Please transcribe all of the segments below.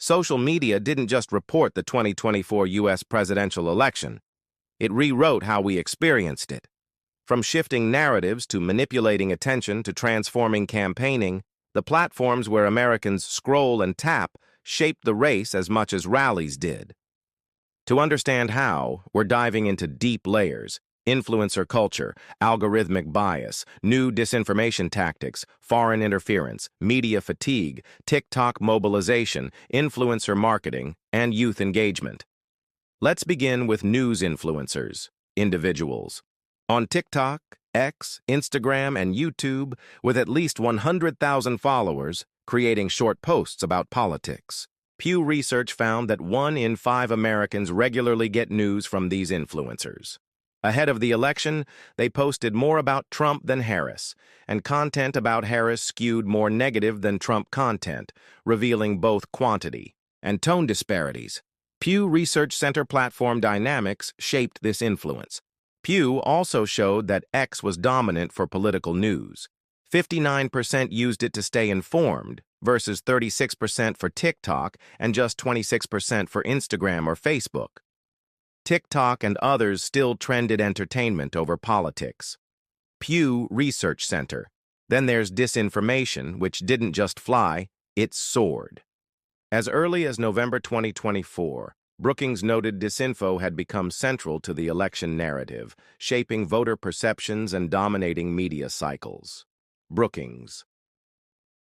Social media didn't just report the 2024 U.S. presidential election. It rewrote how we experienced it. From shifting narratives to manipulating attention to transforming campaigning, the platforms where Americans scroll and tap shaped the race as much as rallies did. To understand how, we're diving into deep layers: influencer culture, algorithmic bias, new disinformation tactics, foreign interference, media fatigue, TikTok mobilization, influencer marketing, and youth engagement. Let's begin with news influencers, individuals. On TikTok, X, Instagram, and YouTube, with at least 100,000 followers, creating short posts about politics. Pew Research found that 1 in 5 Americans regularly get news from these influencers. Ahead of the election, they posted more about Trump than Harris, and content about Harris skewed more negative than Trump content, revealing both quantity and tone disparities. Pew Research Center platform dynamics shaped this influence. Pew also showed that X was dominant for political news. 59% used it to stay informed, versus 36% for TikTok and just 26% for Instagram or Facebook. TikTok and others still trended entertainment over politics. Pew Research Center. Then there's disinformation, which didn't just fly, it soared. As early as November 2024, Brookings noted disinfo had become central to the election narrative, shaping voter perceptions and dominating media cycles. Brookings.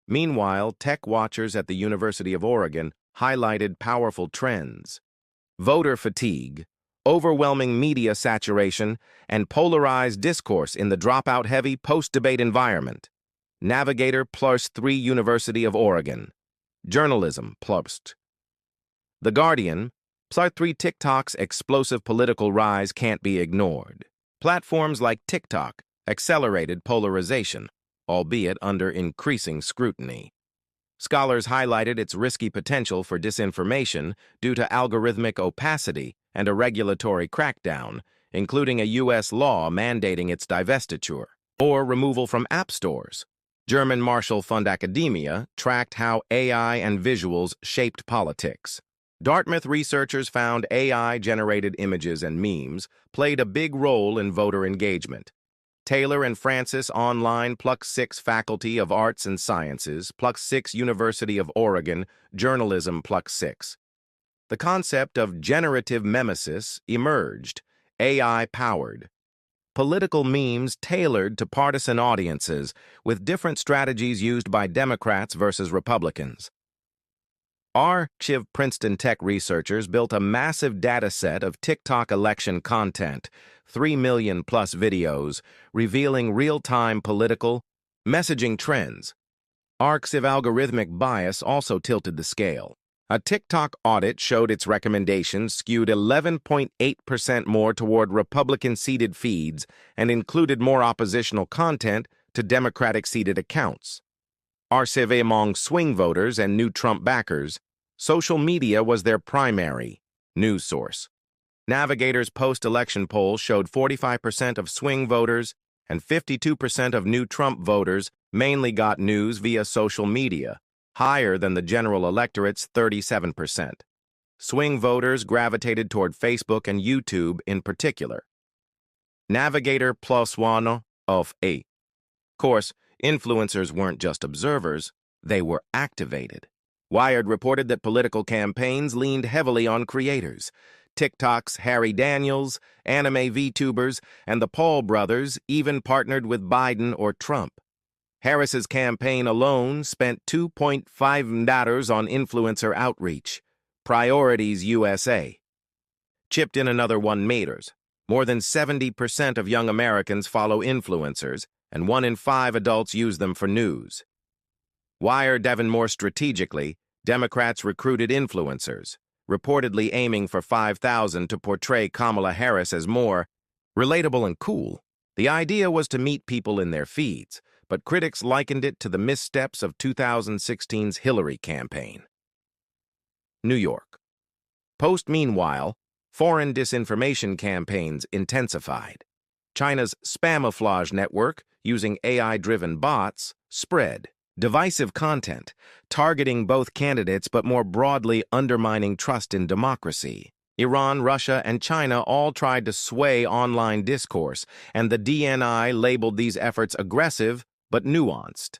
Meanwhile, tech watchers at the University of Oregon highlighted powerful trends: voter fatigue, overwhelming media saturation, and polarized discourse in the dropout-heavy post-debate environment. Navigator +3 University of Oregon. Journalism +. The Guardian +3 TikTok's explosive political rise can't be ignored. Platforms like TikTok accelerated polarization, albeit under increasing scrutiny. Scholars highlighted its risky potential for disinformation due to algorithmic opacity and a regulatory crackdown, including a U.S. law mandating its divestiture or removal from app stores. German Marshall Fund Academia tracked how AI and visuals shaped politics. Dartmouth researchers found AI-generated images and memes played a big role in voter engagement. Taylor and Francis Online +6 Faculty of Arts and Sciences +6 University of Oregon Journalism +6. The concept of generative memesis emerged, AI-powered. Political memes tailored to partisan audiences, with different strategies used by Democrats versus Republicans. Princeton Tech researchers built a massive data set of TikTok election content, 3 million+ videos, revealing real-time political messaging trends. Arxiv algorithmic bias also tilted the scale. A TikTok audit showed its recommendations skewed 11.8% more toward Republican-seeded feeds and included more oppositional content to Democratic-seeded accounts. Arxiv among swing voters and new Trump backers, social media was their primary news source. Navigator's post-election poll showed 45% of swing voters and 52% of new Trump voters mainly got news via social media, higher than the general electorate's 37%. Swing voters gravitated toward Facebook and YouTube in particular. Navigator +1 of 8. Of course, influencers weren't just observers, they were activated. Wired reported that political campaigns leaned heavily on creators. TikTok's Harry Daniels, anime VTubers, and the Paul brothers even partnered with Biden or Trump. Harris's campaign alone spent $2.5 on influencer outreach. Priorities USA chipped in another $1. More than 70% of young Americans follow influencers, and 1 in 5 adults use them for news. Wired even more strategically, Democrats recruited influencers, reportedly aiming for 5,000 to portray Kamala Harris as more relatable and cool. The idea was to meet people in their feeds, but critics likened it to the missteps of 2016's Hillary campaign. New York. Meanwhile, foreign disinformation campaigns intensified. China's spamouflage network, using AI-driven bots, spread. Divisive content, targeting both candidates but more broadly undermining trust in democracy. Iran, Russia, and China all tried to sway online discourse, and the DNI labeled these efforts aggressive but nuanced.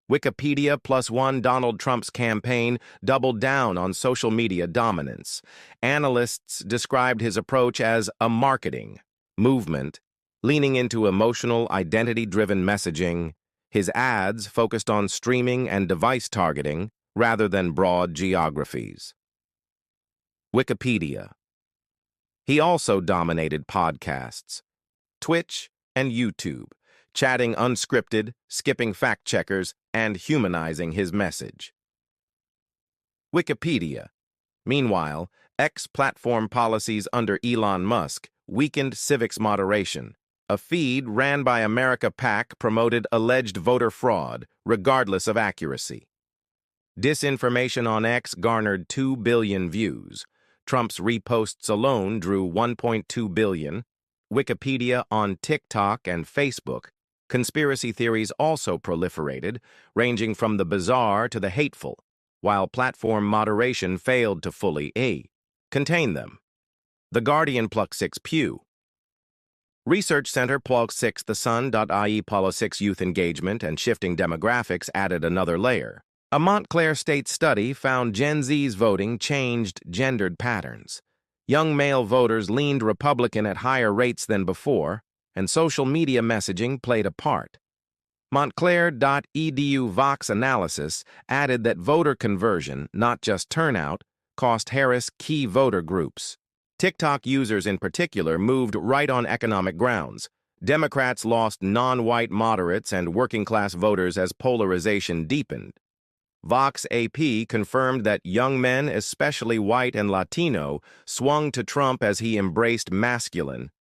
Wikipedia +1 Donald Trump's campaign doubled down on social media dominance. Analysts described his approach as a marketing movement, leaning into emotional, identity-driven messaging. His ads focused on streaming and device targeting rather than broad geographies. Wikipedia. He also dominated podcasts, Twitch, and YouTube, chatting unscripted, skipping fact-checkers, and humanizing his message. Wikipedia. Meanwhile, X platform policies under Elon Musk weakened civics moderation. A feed ran by America PAC promoted alleged voter fraud, regardless of accuracy. Disinformation on X garnered 2 billion views. Trump's reposts alone drew 1.2 billion. Wikipedia on TikTok and Facebook. Conspiracy theories also proliferated, ranging from the bizarre to the hateful, while platform moderation failed to fully contain them. The Guardian +6 Pew. Research Center +6 The Sun.ie Politics Youth Engagement and Shifting Demographics added another layer. A Montclair State study found Gen Z's voting changed gendered patterns. Young male voters leaned Republican at higher rates than before, and social media messaging played a part. Montclair.edu Vox analysis added that voter conversion, not just turnout, cost Harris key voter groups. TikTok users in particular moved right on economic grounds. Democrats lost non-white moderates and working-class voters as polarization deepened. Vox AP confirmed that young men, especially white and Latino, swung to Trump as he embraced masculine.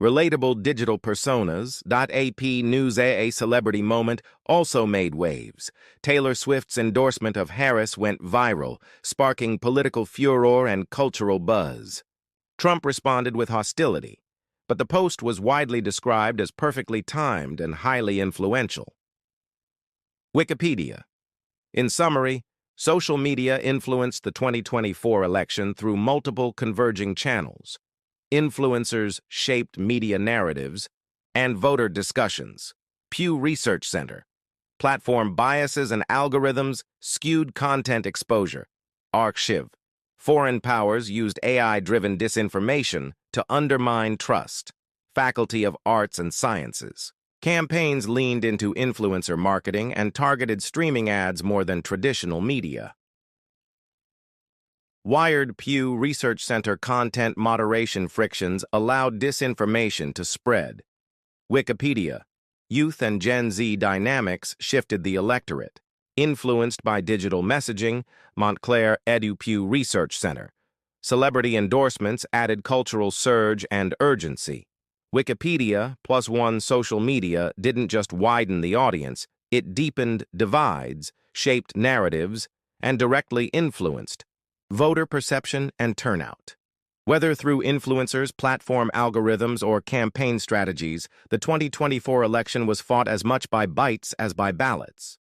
Relatable digital personas. AP News a celebrity moment also made waves. Taylor Swift's endorsement of Harris went viral, sparking political furor and cultural buzz. Trump responded with hostility, but the post was widely described as perfectly timed and highly influential. Wikipedia. In summary, social media influenced the 2024 election through multiple converging channels. Influencers shaped media narratives and voter discussions. Pew Research Center. Platform biases and algorithms skewed content exposure. Archive. Foreign powers used AI-driven disinformation to undermine trust. Faculty of Arts and Sciences. Campaigns leaned into influencer marketing and targeted streaming ads more than traditional media. Wired Pew Research Center content moderation frictions allowed disinformation to spread. Wikipedia. Youth and Gen Z dynamics shifted the electorate. Influenced by digital messaging, Montclair Pew Research Center. Celebrity endorsements added cultural surge and urgency. Wikipedia +1 social media didn't just widen the audience, it deepened divides, shaped narratives, and directly influenced voter perception and turnout. Whether through influencers, platform algorithms, or campaign strategies, the 2024 election was fought as much by bytes as by ballots.